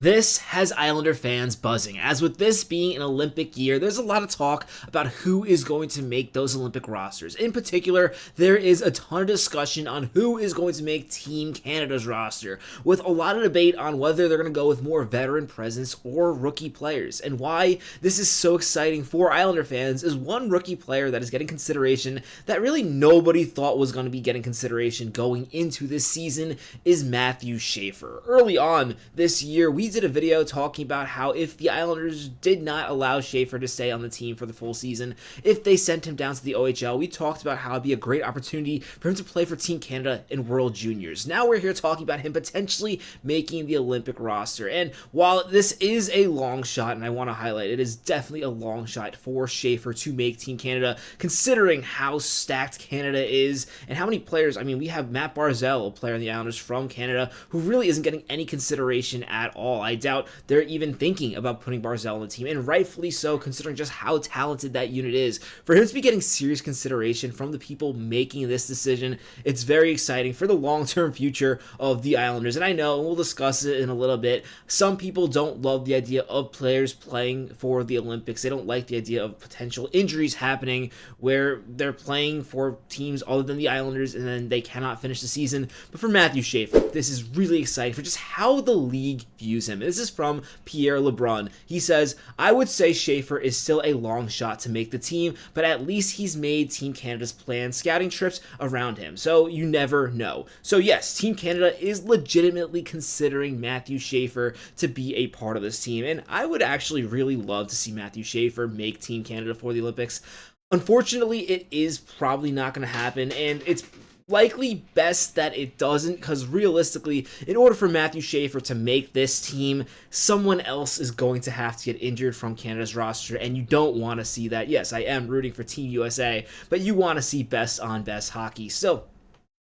This has Islander fans buzzing, as with this being an Olympic year, there's a lot of talk about who is going to make those Olympic rosters. In particular, there is a ton of discussion on who is going to make Team Canada's roster, with a lot of debate on whether they're going to go with more veteran presence or rookie players. And why this is so exciting for Islander fans is one rookie player that is getting consideration that really nobody thought was going to be getting consideration going into this season is Mathew Schaefer. Early on this year, we did a video talking about how if the Islanders did not allow Schaefer to stay on the team for the full season, if they sent him down to the OHL, we talked about how it'd be a great opportunity for him to play for Team Canada in World Juniors. Now we're here talking about him potentially making the Olympic roster. And while this is a long shot, and I want to highlight, it is definitely a long shot for Schaefer to make Team Canada, considering how stacked Canada is and how many players. I mean, we have Mathew Barzal, a player in the Islanders from Canada, who really isn't getting any consideration at all. I doubt they're even thinking about putting Barzal on the team, and rightfully so, considering just how talented that unit is. For him to be getting serious consideration from the people making this decision, it's very exciting for the long-term future of the Islanders. And I know, and we'll discuss it in a little bit, some people don't love the idea of players playing for the Olympics. They don't like the idea of potential injuries happening where they're playing for teams other than the Islanders and then they cannot finish the season. But for Mathew Schaefer, this is really exciting for just how the league views him. This is from Pierre LeBrun. He says, "I would say Schaefer is still a long shot to make the team, but at least he's made Team Canada's planned scouting trips around him, so you never know." So yes, Team Canada is legitimately considering Mathew Schaefer to be a part of this team, and I would actually really love to see Mathew Schaefer make Team Canada for the Olympics. Unfortunately, it is probably not going to happen, and it's likely best that it doesn't, because realistically, in order for Mathew Schaefer to make this team, someone else is going to have to get injured from Canada's roster, and you don't want to see that. Yes, I am rooting for Team USA, but you want to see best on best hockey. So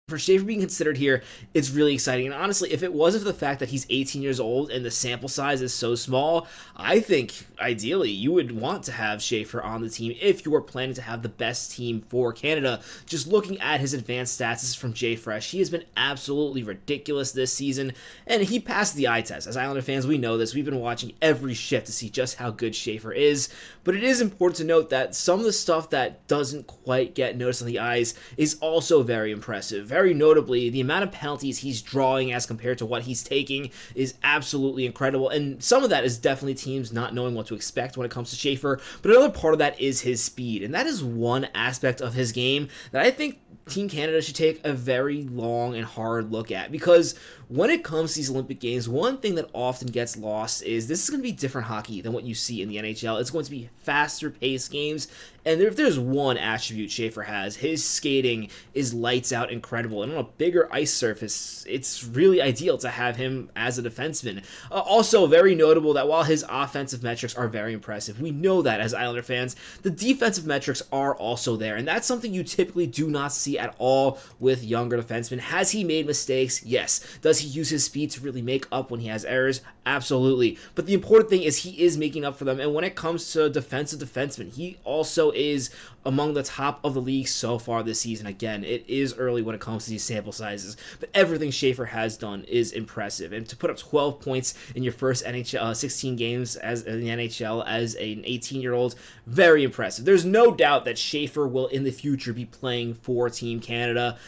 for Schaefer being considered here, it's really exciting. And honestly, if it wasn't for the fact that he's 18 years old and the sample size is so small, I think ideally you would want to have Schaefer on the team if you were planning to have the best team for Canada. Just looking at his advanced stats, this is from JFresh, he has been absolutely ridiculous this season, and he passed the eye test. As Islander fans, we know this. We've been watching every shift to see just how good Schaefer is. But it is important to note that some of the stuff that doesn't quite get noticed on the eyes is also very impressive. Very notably, the amount of penalties he's drawing as compared to what he's taking is absolutely incredible, and some of that is definitely teams not knowing what to expect when it comes to Schaefer, but another part of that is his speed, and that is one aspect of his game that I think Team Canada should take a very long and hard look at, because when it comes to these Olympic Games, one thing that often gets lost is this is going to be different hockey than what you see in the NHL. It's going to be faster paced games, and if there's one attribute Schaefer has, his skating is lights out incredible, and on a bigger ice surface, it's really ideal to have him as a defenseman. Also very notable that while his offensive metrics are very impressive, we know that as Islander fans, the defensive metrics are also there, and that's something you typically do not see at all with younger defensemen. Has he made mistakes? Yes. Does he use his speed to really make up when he has errors? Absolutely. But the important thing is he is making up for them, and when it comes to defensive defensemen, he also is among the top of the league so far this season. Again, it is early when it comes to these sample sizes, but everything Schaefer has done is impressive. And to put up 12 points in your first NHL 16 games as in the NHL as an 18-year-old, very impressive. There's no doubt that Schaefer will in the future be playing for Team Canada.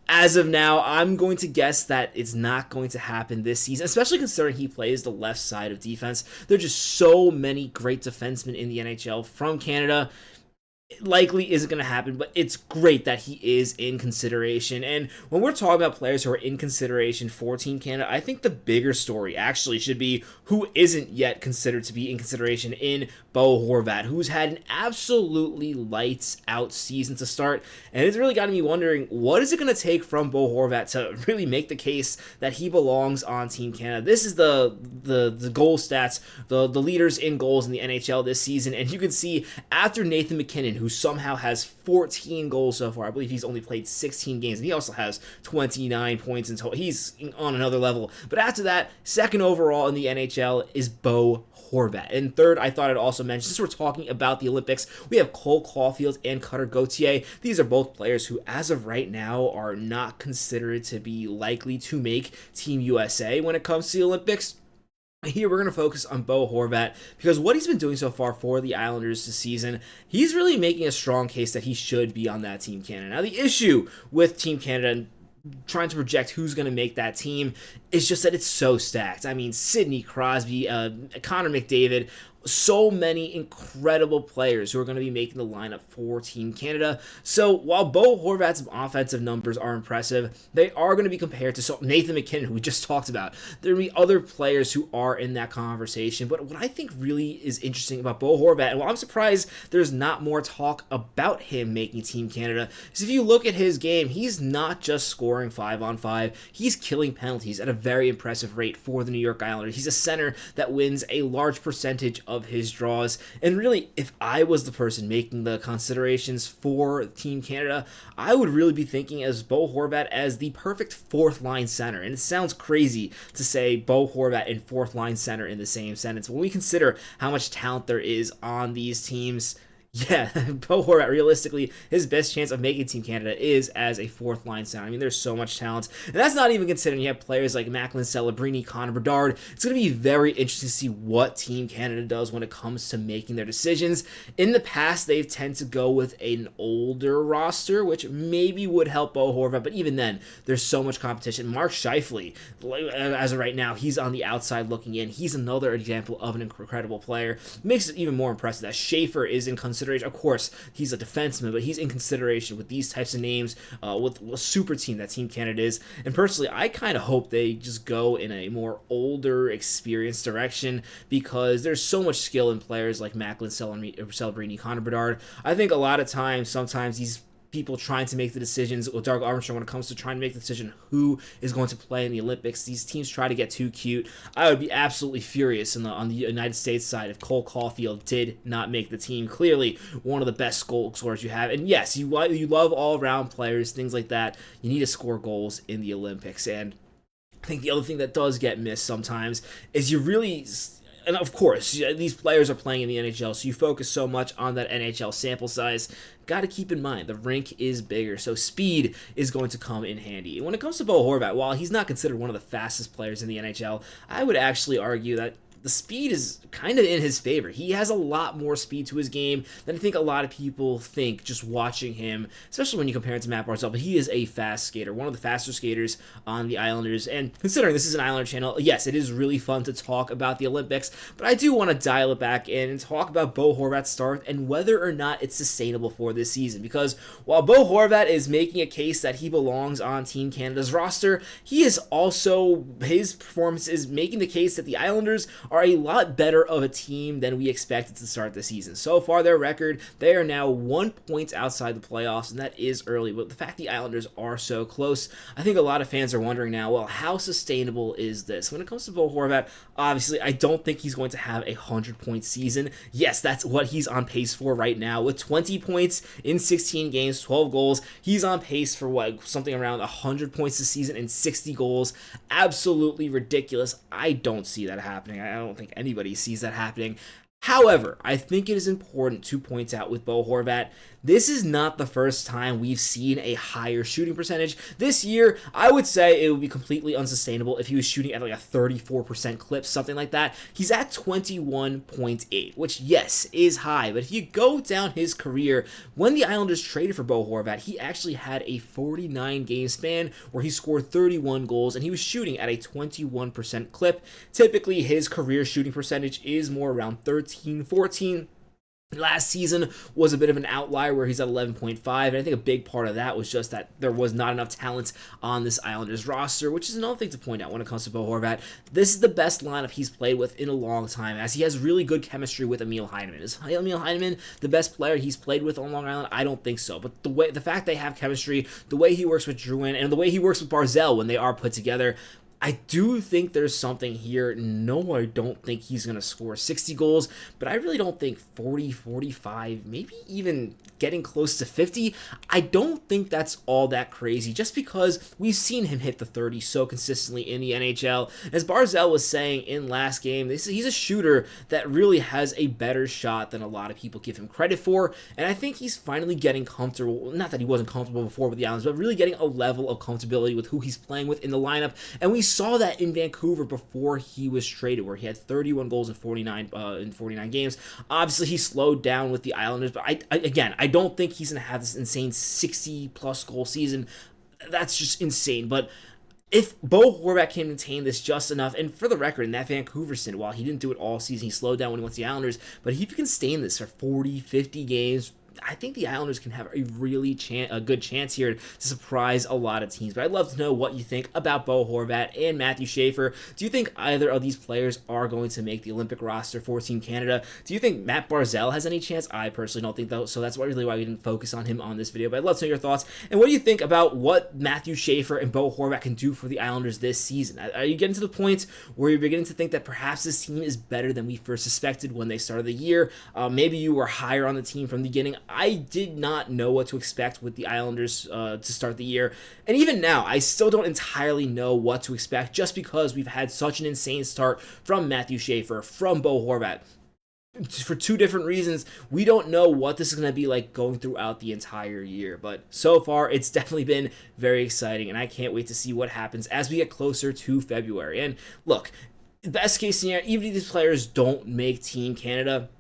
As of now, I'm going to guess that it's not going to happen this season, especially considering he plays the left side of defense. There are just so many great defensemen in the NHL from Canada. It likely isn't going to happen, but it's great that he is in consideration. And when we're talking about players who are in consideration for Team Canada, I think the bigger story actually should be who isn't yet considered to be in consideration in Bo Horvat, who's had an absolutely lights out season to start. And it's really got me wondering, what is it going to take from Bo Horvat to really make the case that he belongs on Team Canada? This is the goal stats, the leaders in goals in the NHL this season. And you can see after Nathan MacKinnon, who somehow has 14 goals so far. I believe he's only played 16 games, and he also has 29 points in total. He's on another level. But after that, second overall in the NHL is Bo Horvat. And third, I thought I'd also mention, since we're talking about the Olympics, we have Cole Caulfield and Cutter Gauthier. These are both players who, as of right now, are not considered to be likely to make Team USA when it comes to the Olympics. Here we're going to focus on Bo Horvat because what he's been doing so far for the Islanders this season, he's really making a strong case that he should be on that Team Canada. Now the issue with Team Canada and trying to project who's going to make that team is just that it's so stacked. I mean, Sidney Crosby, Connor McDavid, so many incredible players who are going to be making the lineup for Team Canada. So while Bo Horvat's offensive numbers are impressive, they are going to be compared to Nathan MacKinnon, who we just talked about. There will be other players who are in that conversation. But what I think really is interesting about Bo Horvat, and while I'm surprised there's not more talk about him making Team Canada, is if you look at his game, he's not just scoring 5-on-5. He's killing penalties at a very impressive rate for the New York Islanders. He's a center that wins a large percentage of his draws. And really, if I was the person making the considerations for Team Canada, I would really be thinking as Bo Horvat as the perfect fourth line center. And it sounds crazy to say Bo Horvat and fourth line center in the same sentence. When we consider how much talent there is on these teams, yeah, Bo Horvat, realistically, his best chance of making Team Canada is as a fourth line center. I mean, there's so much talent. And that's not even considering you have players like Macklin Celebrini, Connor Bedard. It's going to be very interesting to see what Team Canada does when it comes to making their decisions. In the past, they've tended to go with an older roster, which maybe would help Bo Horvat, but even then, there's so much competition. Mark Scheifele, as of right now, he's on the outside looking in. He's another example of an incredible player. Makes it even more impressive that Schaefer is in consideration. Of course, he's a defenseman, but he's in consideration with these types of names, with a super team that Team Canada is. And personally, I kind of hope they just go in a more older, experienced direction because there's so much skill in players like Macklin Celebrini, Connor Bedard. I think a lot of times, sometimes these people trying to make the decisions with Doug Armstrong when it comes to trying to make the decision who is going to play in the Olympics. These teams try to get too cute. I would be absolutely furious on the United States side if Cole Caulfield did not make the team. Clearly, one of the best goal scorers you have. And yes, you love all-around players, things like that. You need to score goals in the Olympics. And I think the other thing that does get missed sometimes is you really... And of course, these players are playing in the NHL, so you focus so much on that NHL sample size. Got to keep in mind, the rink is bigger, so speed is going to come in handy. And when it comes to Bo Horvat, while he's not considered one of the fastest players in the NHL, I would actually argue that the speed is kind of in his favor. He has a lot more speed to his game than I think a lot of people think just watching him, especially when you compare it to Mathew Barzal, but he is a fast skater, one of the faster skaters on the Islanders. And considering this is an Islander channel, yes, it is really fun to talk about the Olympics, but I do want to dial it back in and talk about Bo Horvat's start and whether or not it's sustainable for this season. Because while Bo Horvat is making a case that he belongs on Team Canada's roster, he is also, his performance is making the case that the Islanders are a lot better of a team than we expected to start the season. So far, their record, they are now 1 point outside the playoffs, and that is early. But the fact the Islanders are so close, I think a lot of fans are wondering now, well, how sustainable is this? When it comes to Bo Horvat, obviously, I don't think he's going to have a 100-point season. Yes, that's what he's on pace for right now. With 20 points in 16 games, 12 goals, he's on pace for what, something around 100 points this season and 60 goals. Absolutely ridiculous. I don't see that happening. I don't think anybody sees that happening. However, I think it is important to point out with Bo Horvat, this is not the first time we've seen a higher shooting percentage. This year, I would say it would be completely unsustainable if he was shooting at like a 34% clip, something like that. He's at 21.8, which, yes, is high. But if you go down his career, when the Islanders traded for Bo Horvat, he actually had a 49-game span where he scored 31 goals, and he was shooting at a 21% clip. Typically, his career shooting percentage is more around 13, 14. Last season was a bit of an outlier where he's at 11.5, and I think a big part of that was just that there was not enough talent on this Islanders roster, which is another thing to point out when it comes to Bo Horvat. This is the best lineup he's played with in a long time, as he has really good chemistry with Emil Heineman. Is Emil Heineman the best player he's played with on Long Island? I don't think so, but the fact they have chemistry, the way he works with Drouin, and the way he works with Barzal when they are put together, I do think there's something here. No, I don't think he's going to score 60 goals, but I really don't think 40, 45, maybe even getting close to 50. I don't think that's all that crazy, just because we've seen him hit the 30 so consistently in the NHL. As Barzal was saying in last game, he's a shooter that really has a better shot than a lot of people give him credit for, and I think he's finally getting comfortable. Not that he wasn't comfortable before with the Islanders, but really getting a level of comfortability with who he's playing with in the lineup, and we saw that in Vancouver before he was traded, where he had 31 goals in 49 games. Obviously, he slowed down with the Islanders, but I don't think he's going to have this insane 60-plus goal season. That's just insane. But if Bo Horvat can maintain this just enough, and for the record, in that Vancouver stint, while he didn't do it all season, he slowed down when he went to the Islanders, but if he can stay in this for 40, 50 games, I think the Islanders can have a really good chance here to surprise a lot of teams. But I'd love to know what you think about Bo Horvat and Matthew Schaefer. Do you think either of these players are going to make the Olympic roster for Team Canada? Do you think Matt Barzal has any chance? I personally don't think though, so that's really why we didn't focus on him on this video. But I'd love to know your thoughts. And what do you think about what Matthew Schaefer and Bo Horvat can do for the Islanders this season? Are you getting to the point where you're beginning to think that perhaps this team is better than we first suspected when they started the year? Maybe you were higher on the team from the beginning. I did not know what to expect with the Islanders to start the year. And even now, I still don't entirely know what to expect just because we've had such an insane start from Matthew Schaefer, from Bo Horvat. For two different reasons, we don't know what this is going to be like going throughout the entire year. But so far, it's definitely been very exciting, and I can't wait to see what happens as we get closer to February. And look, best case scenario, even if these players don't make Team Canada,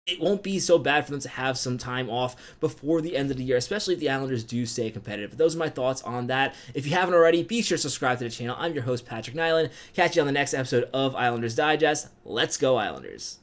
it won't be so bad for them to have some time off before the end of the year, especially if the Islanders do stay competitive. But those are my thoughts on that. If you haven't already, be sure to subscribe to the channel. I'm your host, Patrick Nilan. Catch you on the next episode of Islanders Digest. Let's go, Islanders.